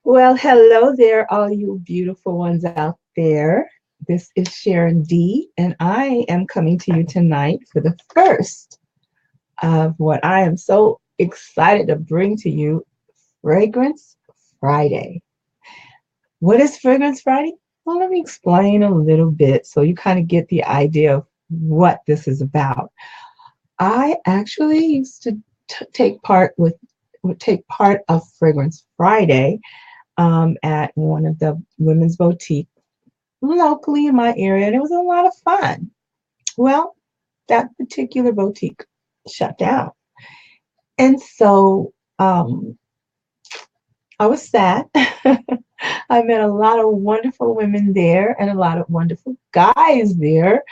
Well, hello there, all you beautiful ones out there. This is SharenD, and I am coming to you tonight for the first of what I am so excited to bring to you, Fragrance Friday. What is Fragrance Friday? Well, let me explain a little bit so you kind of get the idea of what this is about. I actually used to take part of Fragrance Friday at one of the women's boutiques locally in my area, and it was a lot of fun. Well, that particular boutique shut down, and so I was sad. I met a lot of wonderful women there, and a lot of wonderful guys there,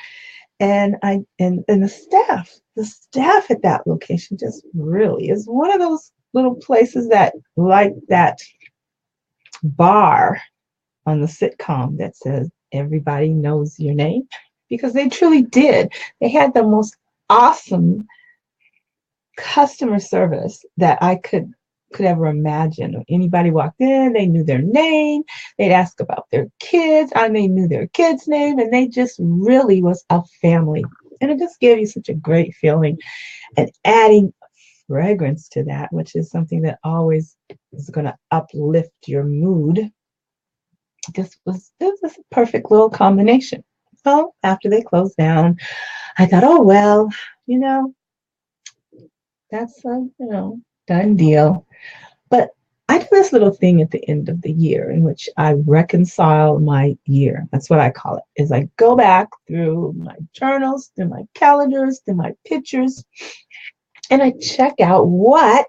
and the staff at that location just really is one of those little places that like that bar on the sitcom that says everybody knows your name, because they truly did. They had the most awesome customer service that I could ever imagine. When anybody walked in, they knew their name, they'd ask about their kids, and they knew their kid's name, and they just really was a family. And it just gave you such a great feeling. And adding fragrance to that, which is something that always is going to uplift your mood, this was a perfect little combination. So after they closed down, I thought, oh well, you know, that's a done deal. But I do this little thing at the end of the year in which I reconcile my year. That's what I call it. Is I go back through my journals, through my calendars, through my pictures, and I check out what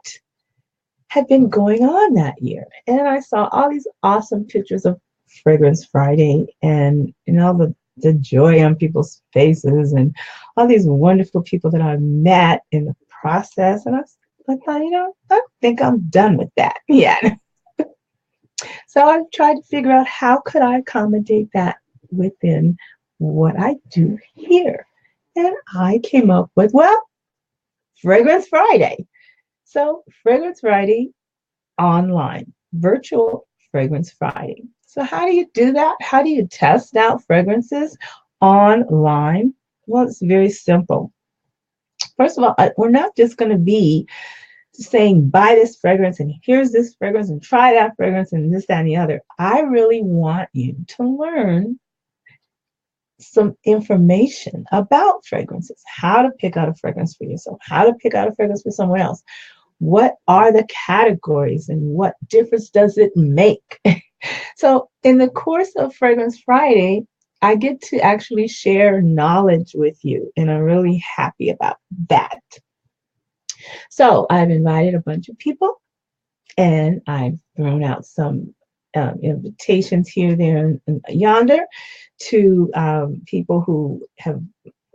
had been going on that year. And I saw all these awesome pictures of Fragrance Friday, and all the joy on people's faces, and all these wonderful people that I met in the process. And I thought, I think I'm done with that yet. So I tried to figure out how could I accommodate that within what I do here. And I came up with, well, Fragrance Friday. So Fragrance Friday online, virtual Fragrance Friday. So how do you do that? How do you test out fragrances online? Well, it's very simple. First of all, we're not just going to be saying, buy this fragrance and here's this fragrance and try that fragrance and this, that, and the other. I really want you to learn some information about fragrances, how to pick out a fragrance for yourself, how to pick out a fragrance for someone else. What are the categories and what difference does it make? So in the course of Fragrance Friday, I get to actually share knowledge with you, and I'm really happy about that. So I've invited a bunch of people, and I've thrown out some invitations here, there, and yonder to people who have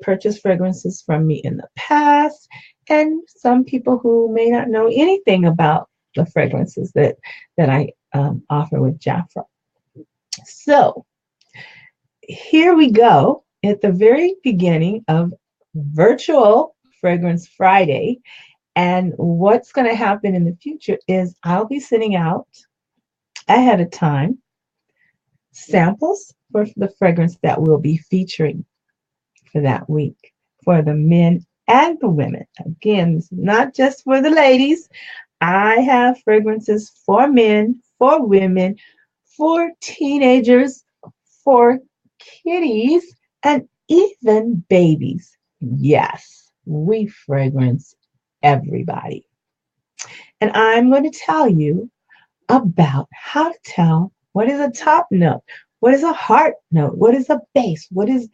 purchased fragrances from me in the past, and some people who may not know anything about the fragrances that I offer with Jafra. So here we go at the very beginning of virtual Fragrance Friday. And what's going to happen in the future is I'll be sending out ahead of time samples for the fragrance that we'll be featuring for that week for the men and the women. Again, it's not just for the ladies. I have fragrances for men, for women, for teenagers, for kiddies, and even babies. Yes, we fragrance everybody. And I'm going to tell you about how to tell what is a top note, what is a heart note, what is a base, what is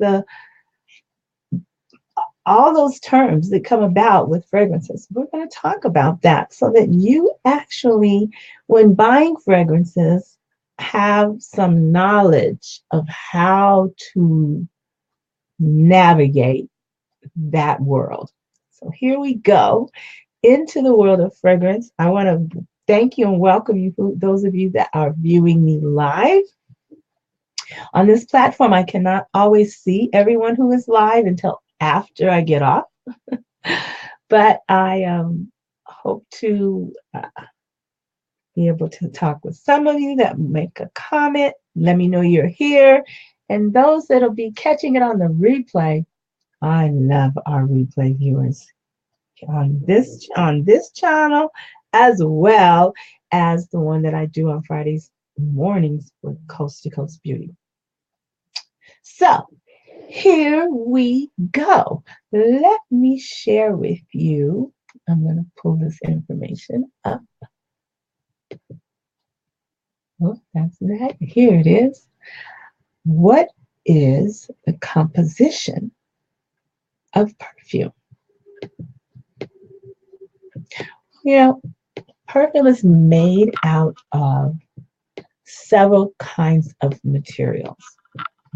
all those terms that come about with fragrances. We're going to talk about that so that you actually, when buying fragrances, have some knowledge of how to navigate that world. So here we go into the world of fragrance. I want to thank you and welcome you, those of you that are viewing me live. On this platform, I cannot always see everyone who is live until after I get off, but I hope to be able to talk with some of you that make a comment. Let me know you're here. And those that'll be catching it on the replay, I love our replay viewers on this channel, as well as the one that I do on Fridays mornings with Coast to Coast Beauty. So here we go. Let me share with you. I'm going to pull this information up. Oh, that's that. Here it is. What is the composition of perfume? You know, perfume is made out of several kinds of materials.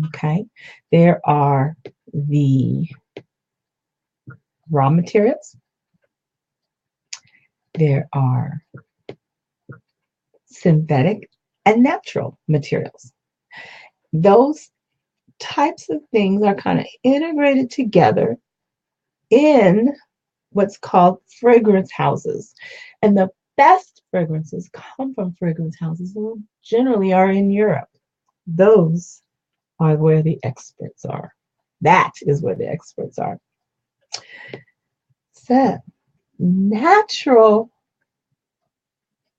Okay, there are the raw materials, there are synthetic and natural materials. Those types of things are kind of integrated together in what's called fragrance houses. And the best fragrances come from fragrance houses and generally are in Europe. Those are where the experts are. That is where the experts are. So, natural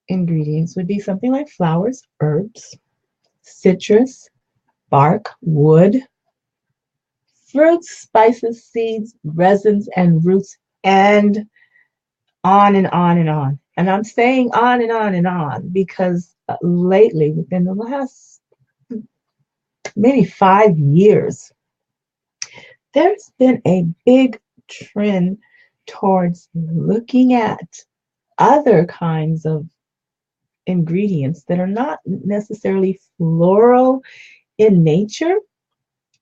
ingredients would be something like flowers, herbs, citrus, bark, wood, fruits, spices, seeds, resins, and roots, and on and on and on. And I'm saying on and on and on because lately, within the last maybe 5 years, there's been a big trend towards looking at other kinds of ingredients that are not necessarily floral in nature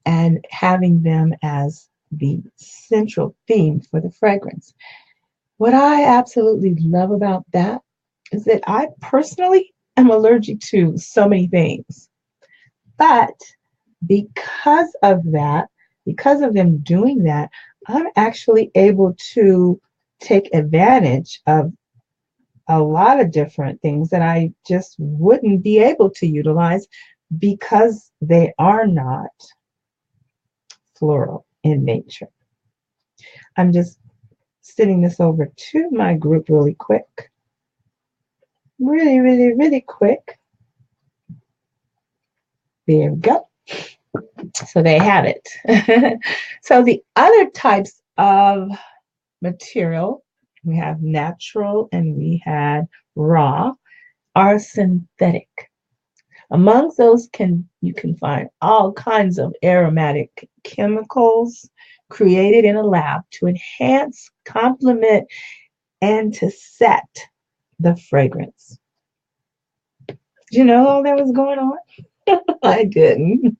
and having them as the central theme for the fragrance. What I absolutely love about that is that I personally am allergic to so many things. But because of that, because of them doing that, I'm actually able to take advantage of a lot of different things that I just wouldn't be able to utilize because they are not floral in nature. I'm just sending this over to my group really quick. Really, really, really quick. There we go. So they have it. So the other types of material, we have natural and we had raw, are synthetic. Amongst those you can find all kinds of aromatic chemicals created in a lab to enhance, complement, and to set the fragrance. Did you know all that was going on? I didn't.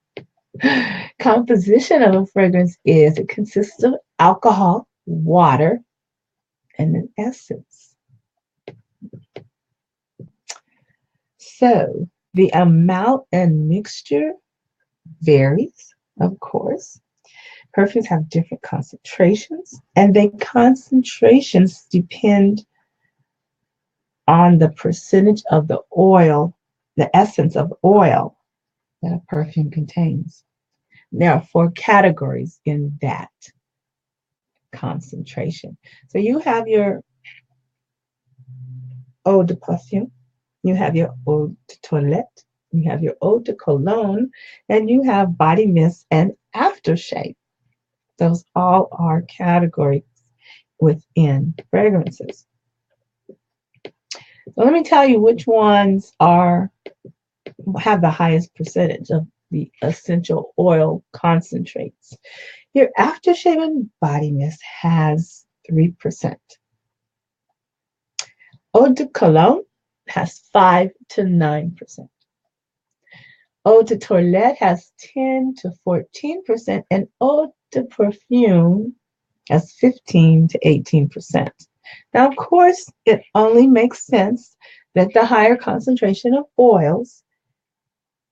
Composition of a fragrance is it consists of alcohol, water, and an essence. So the amount and mixture varies, of course. Perfumes have different concentrations, and the concentrations depend on the percentage of the oil, the essence of oil that a perfume contains. There are 4 categories in that concentration. So you have your eau de parfum, you have your eau de toilette, you have your eau de cologne, and you have body mist and aftershave. Those all are categories within fragrances. So let me tell you which ones have the highest percentage of the essential oil concentrates. Your aftershave and body mist has 3%. Eau de cologne has 5 to 9%. Eau de toilette has 10 to 14%, and eau de perfume has 15 to 18%. Now, of course, it only makes sense that the higher concentration of oils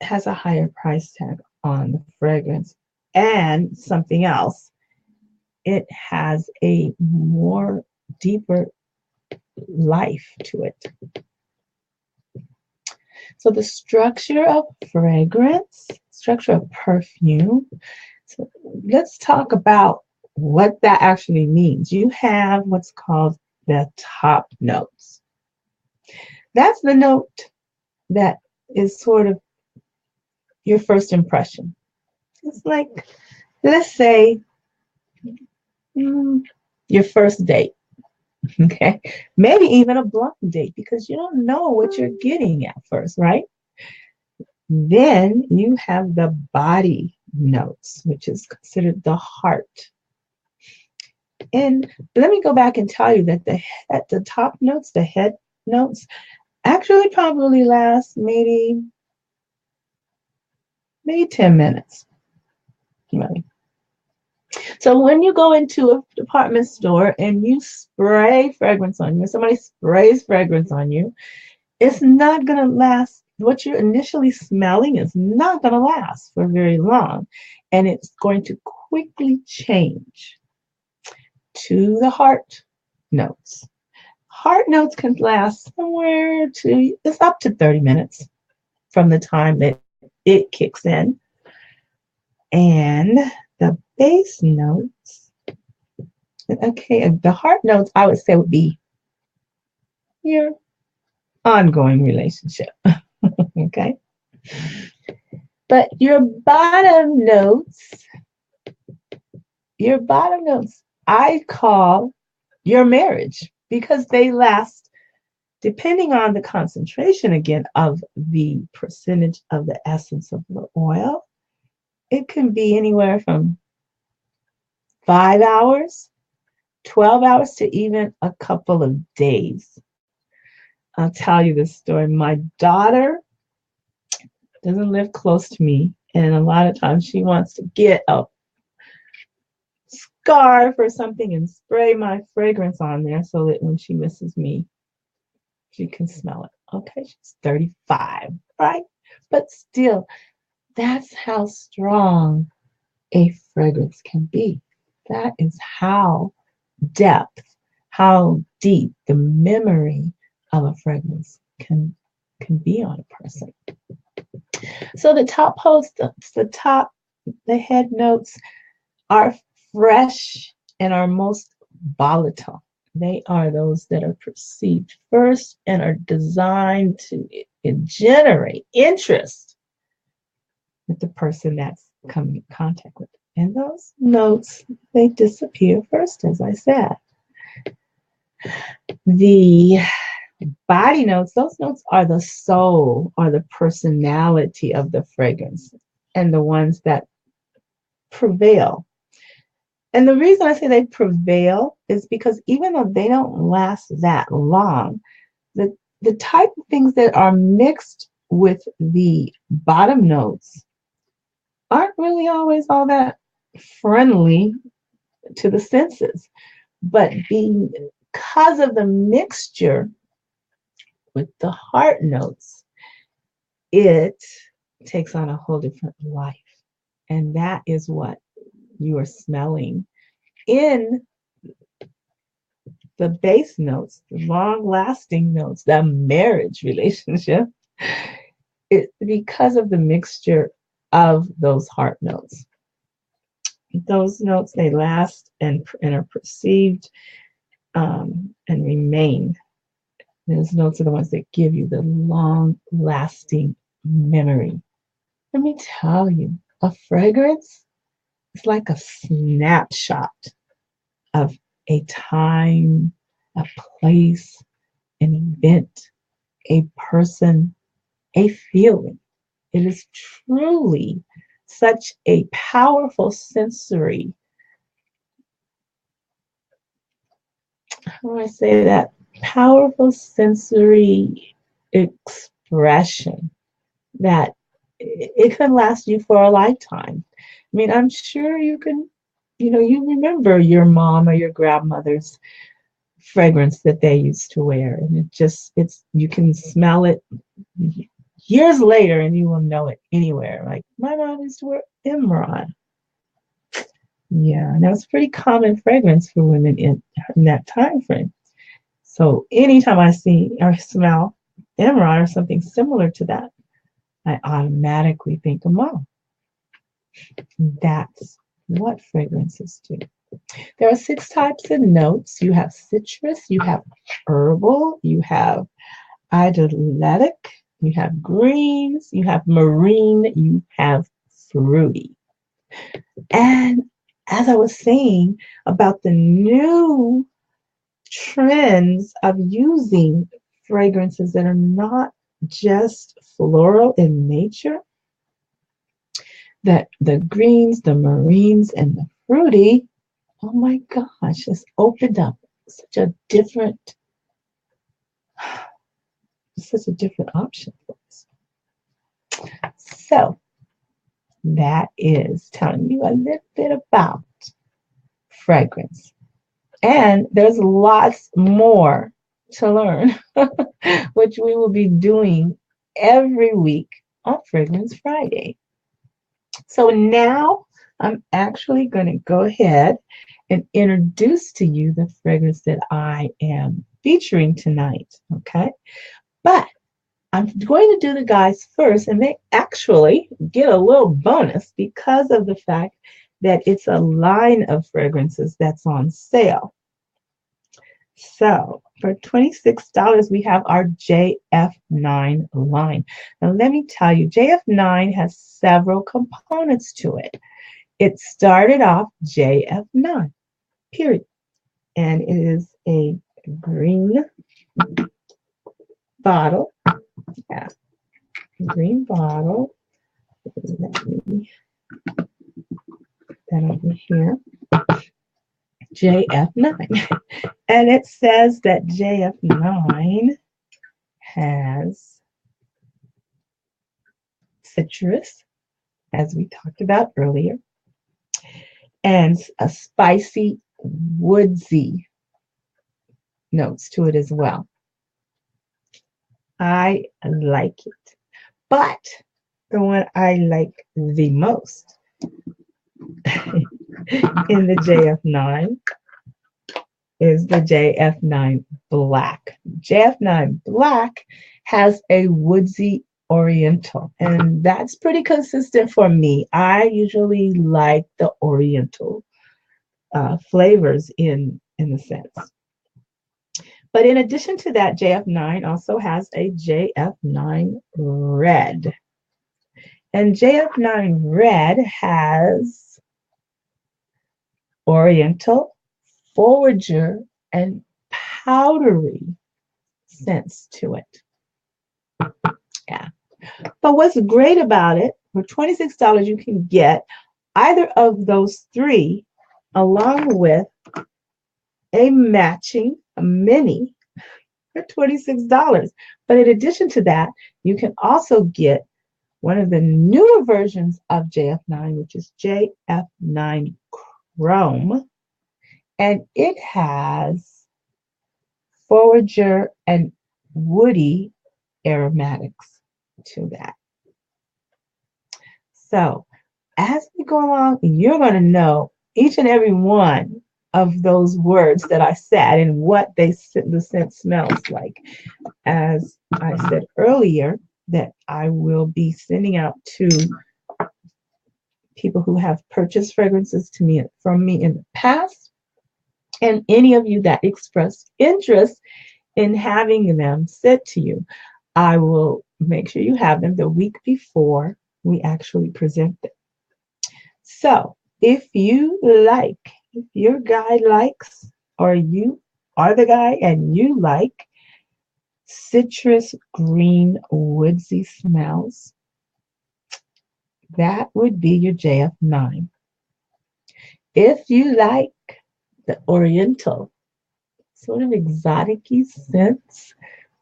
has a higher price tag on the fragrance. And something else, it has a more deeper life to it. So the structure of fragrance, structure of perfume. So let's talk about what that actually means. You have what's called the top notes. That's the note that is sort of your first impression. It's like, let's say, your first date. Okay. Maybe even a blind date because you don't know what you're getting at first, right? Then you have the body notes, which is considered the heart. And let me go back and tell you that the top notes, the head notes, actually probably last maybe 10 minutes. Right? So when you go into a department store and you spray fragrance on you, somebody sprays fragrance on you, it's not going to last. What you're initially smelling is not going to last for very long. And it's going to quickly change to the heart notes. Heart notes can last it's up to 30 minutes from the time that it kicks in. And the base notes, okay, the heart notes I would say would be your ongoing relationship. Okay. But your bottom notes, I call your marriage because they last, depending on the concentration again of the percentage of the essence of the oil, it can be anywhere from 5 hours, 12 hours to even a couple of days. I'll tell you this story. My daughter doesn't live close to me, and a lot of times she wants to get a scarf or something and spray my fragrance on there so that when she misses me, she can smell it. Okay, she's 35, right? But still, that's how strong a fragrance can be. That is how deep the memory of a fragrance can be on a person. So the head notes are fresh and are most volatile. They are those that are perceived first and are designed to generate interest with the person that's coming in contact with. And those notes, they disappear first, as I said. The body notes, those notes are the soul or the personality of the fragrance and the ones that prevail. And the reason I say they prevail is because even though they don't last that long, the type of things that are mixed with the bottom notes aren't really always all that friendly to the senses. But because of the mixture with the heart notes, it takes on a whole different life. And that is what you are smelling in the base notes, the long-lasting notes, the marriage relationship. Because of the mixture of those heart notes. Those notes, they last and are perceived and remain. Those notes are the ones that give you the long-lasting memory. Let me tell you, a fragrance is like a snapshot of a time, a place, an event, a person, a feeling. It is truly such a powerful sensory, how do I say that? Powerful sensory expression that it can last you for a lifetime. I mean, I'm sure you can, you remember your mom or your grandmother's fragrance that they used to wear. And you can smell it years later and you will know it anywhere. Like, my mom used to wear Imran. Yeah, and that was a pretty common fragrance for women in that time frame. So anytime I see or smell emerald or something similar to that, I automatically think of mom. That's what fragrances do. There are 6 types of notes. You have citrus, you have herbal, you have idyllic, you have greens, you have marine, you have fruity. And as I was saying about the new trends of using fragrances that are not just floral in nature, that the greens, the marines, and the fruity, oh my gosh, it's opened up such a different option for us. So that is telling you a little bit about fragrance. And there's lots more to learn, which we will be doing every week on Fragrance Friday. So now I'm actually going to go ahead and introduce to you the fragrance that I am featuring tonight, okay? But I'm going to do the guys first, and they actually get a little bonus because of the fact that it's a line of fragrances that's on sale. So for $26, we have our JF9 line. Now let me tell you, JF9 has several components to it. It started off JF9, period. And it is a green bottle. Yeah, green bottle. Let me put that over here. JF9. And it says that JF9 has citrus, as we talked about earlier, and a spicy, woodsy notes to it as well. I like it. But the one I like the most in the JF9 is the JF9 Black. JF9 Black has a woodsy oriental, and that's pretty consistent for me. I usually like the oriental flavors in the scents. But in addition to that, JF9 also has a JF9 Red. And JF9 Red has oriental, forager, and powdery scents to it. Yeah. But what's great about it, for $26, you can get either of those 3 along with a matching mini for $26. But in addition to that, you can also get one of the newer versions of JF9, which is JF9 Chrome. And it has forager and woody aromatics to that. So as we go along, you're going to know each and every one of those words that I said and what the scent smells like. As I said earlier, that I will be sending out to people who have purchased fragrances from me in the past, and any of you that expressed interest in having them sent to you. I will make sure you have them the week before we actually present them. So if your guy likes, or you are the guy and you like citrus, green, woodsy smells, that would be your JF9. If you like the oriental, sort of exotic-y scents,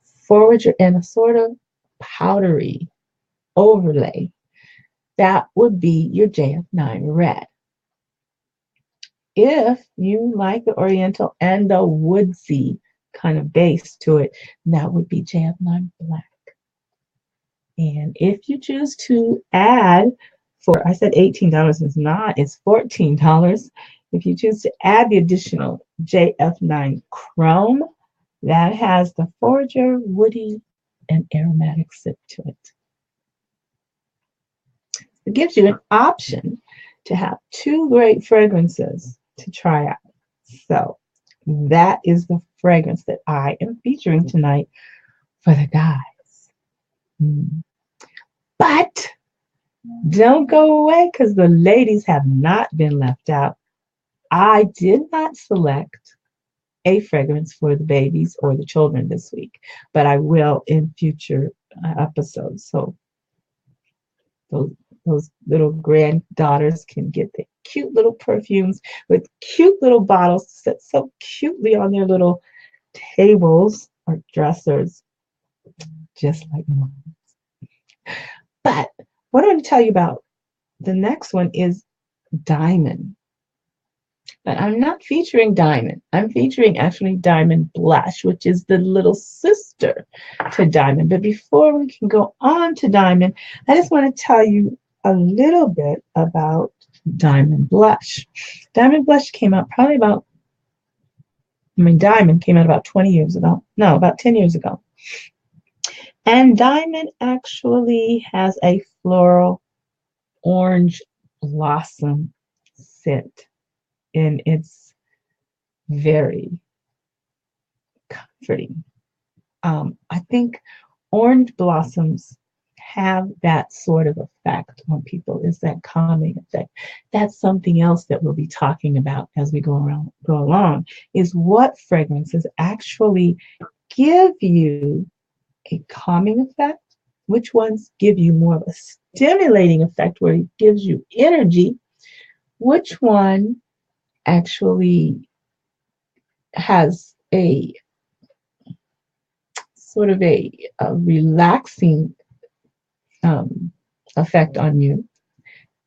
forager, and a sort of powdery overlay, that would be your JF9 Red. If you like the oriental and the woodsy kind of base to it, that would be JF9 Black. And if you choose to add, I said $18, it's $14. If you choose to add the additional JF9 Chrome, that has the forager, woody, and aromatic scent to it. It gives you an option to have two great fragrances to try out. So that is the fragrance that I am featuring tonight for the guys. But don't go away, because the ladies have not been left out. I did not select a fragrance for the babies or the children this week, but I will in future episodes. So those little granddaughters can get the cute little perfumes with cute little bottles set so cutely on their little tables or dressers, just like mine. But what I'm going to tell you about the next one is Diamond. But I'm not featuring Diamond. I'm featuring actually Diamond Blush, which is the little sister to Diamond. But before we can go on to Diamond, I just want to tell you a little bit about Diamond Blush. Diamond Blush came out probably about, Diamond came out about 20 years ago. No, about 10 years ago. And Diamond actually has a floral orange blossom scent. And it's very comforting. I think orange blossoms have that sort of effect on people, is that calming effect. That's something else that we'll be talking about as we go along, is what fragrances actually give you a calming effect, which ones give you more of a stimulating effect where it gives you energy, which one actually has a sort of a relaxing effect on you,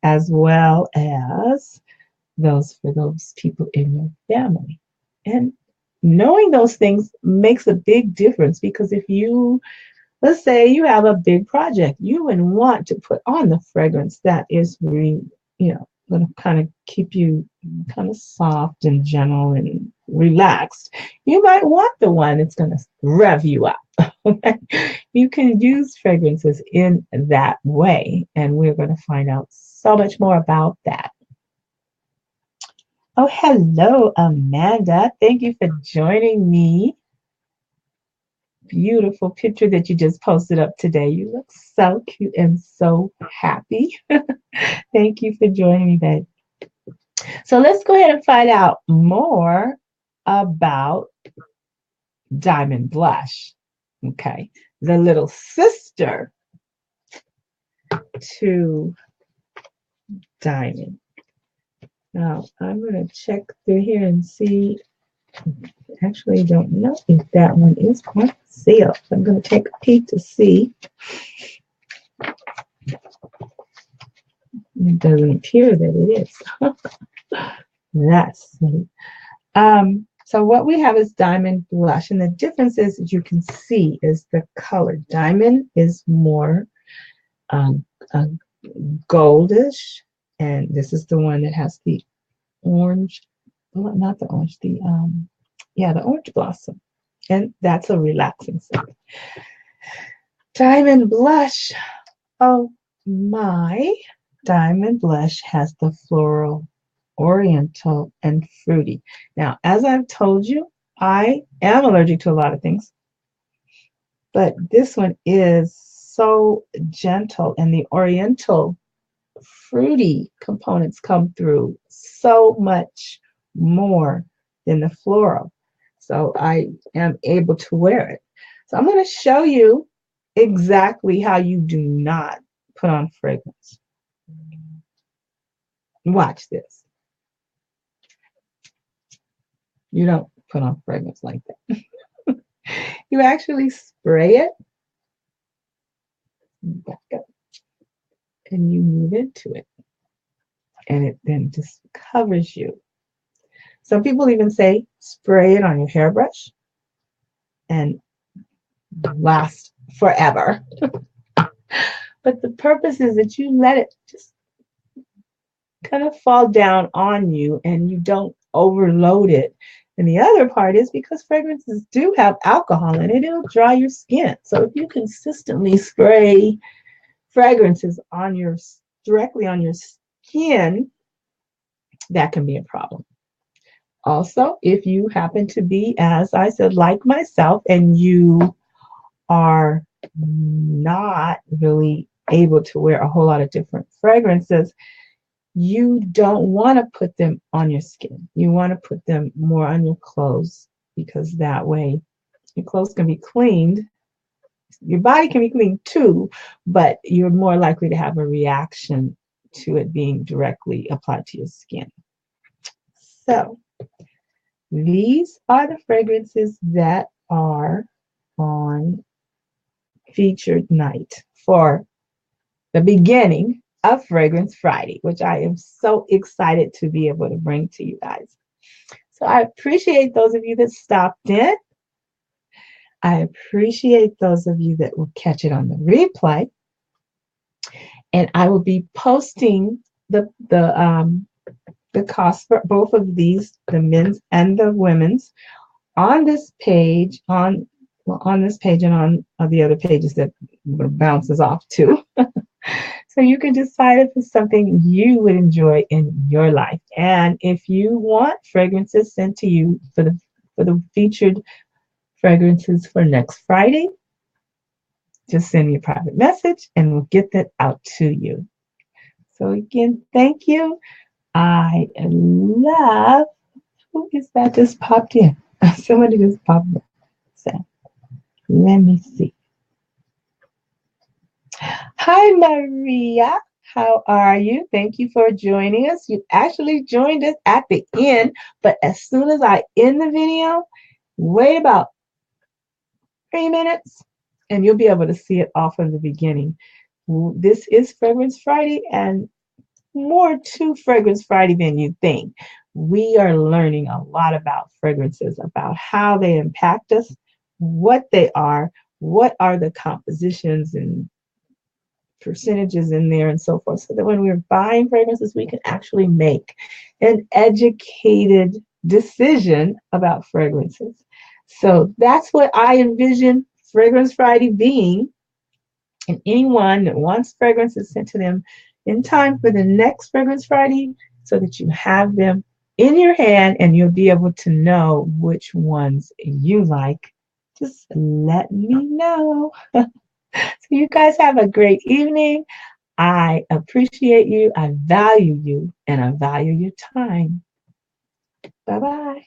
as well as for those people in your family. And knowing those things makes a big difference, because if you, let's say you have a big project, you would want to put on the fragrance that is going to kind of keep you kind of soft and gentle and relaxed. You might want the one that's going to rev you up. You can use fragrances in that way, and we're going to find out so much more about that. Oh, hello, Amanda. Thank you for joining me. Beautiful picture that you just posted up today. You look so cute and so happy. Thank you for joining me, babe. So let's go ahead and find out more about Diamond Blush. Okay, the little sister to Diamond. Now, I'm going to check through here and see. Actually, I don't know if that one is on sale. So I'm going to take a peek to see. It doesn't appear that it is. That's sweet. So what we have is Diamond Blush, and the difference is, as you can see, is the color. Diamond is more goldish, and this is the one that has the orange, well, not the orange, the orange blossom, and that's a relaxing scent. Diamond Blush, oh my, Diamond Blush has the floral, oriental, and fruity. Now, as I've told you, I am allergic to a lot of things, but this one is so gentle, and the oriental fruity components come through so much more than the floral. So I am able to wear it. So I'm going to show you exactly how you do not put on fragrance. Watch this. You don't put on fragrance like that. You actually spray it, back up, and you move into it. And it then just covers you. Some people even say spray it on your hairbrush and last forever. But the purpose is that you let it just kind of fall down on you, and you don't overload it And the other part is because fragrances do have alcohol in it, it'll dry your skin. So if you consistently spray fragrances directly on your skin, that can be a problem. Also, if you happen to be, as I said, like myself, and you are not really able to wear a whole lot of different fragrances, you don't want to put them on your skin. You want to put them more on your clothes, because that way your clothes can be cleaned. Your body can be cleaned too, but you're more likely to have a reaction to it being directly applied to your skin. So these are the fragrances that are on featured night for the beginning of Fragrance Friday, which I am so excited to be able to bring to you guys. So I appreciate those of you that stopped in. I appreciate those of you that will catch it on the replay. And I will be posting the cost for both of these, the men's and the women's, on this page, on this page and on the other pages that bounces off to. So you can decide if it's something you would enjoy in your life. And if you want fragrances sent to you for the featured fragrances for next Friday, just send me a private message and we'll get that out to you. So again, thank you. I love, who is that just popped in? Somebody just popped in. So let me see. Hi, Maria. How are you? Thank you for joining us. You actually joined us at the end, but as soon as I end the video, wait about 3 minutes and you'll be able to see it all from the beginning. This is Fragrance Friday, and more to Fragrance Friday than you think. We are learning a lot about fragrances, about how they impact us, what they are, what are the compositions and percentages in there and so forth, so that when we're buying fragrances, we can actually make an educated decision about fragrances. So that's what I envision Fragrance Friday being. And anyone that wants fragrances sent to them in time for the next Fragrance Friday, so that you have them in your hand and you'll be able to know which ones you like, just let me know. So you guys have a great evening. I appreciate you, I value you, and I value your time. Bye-bye.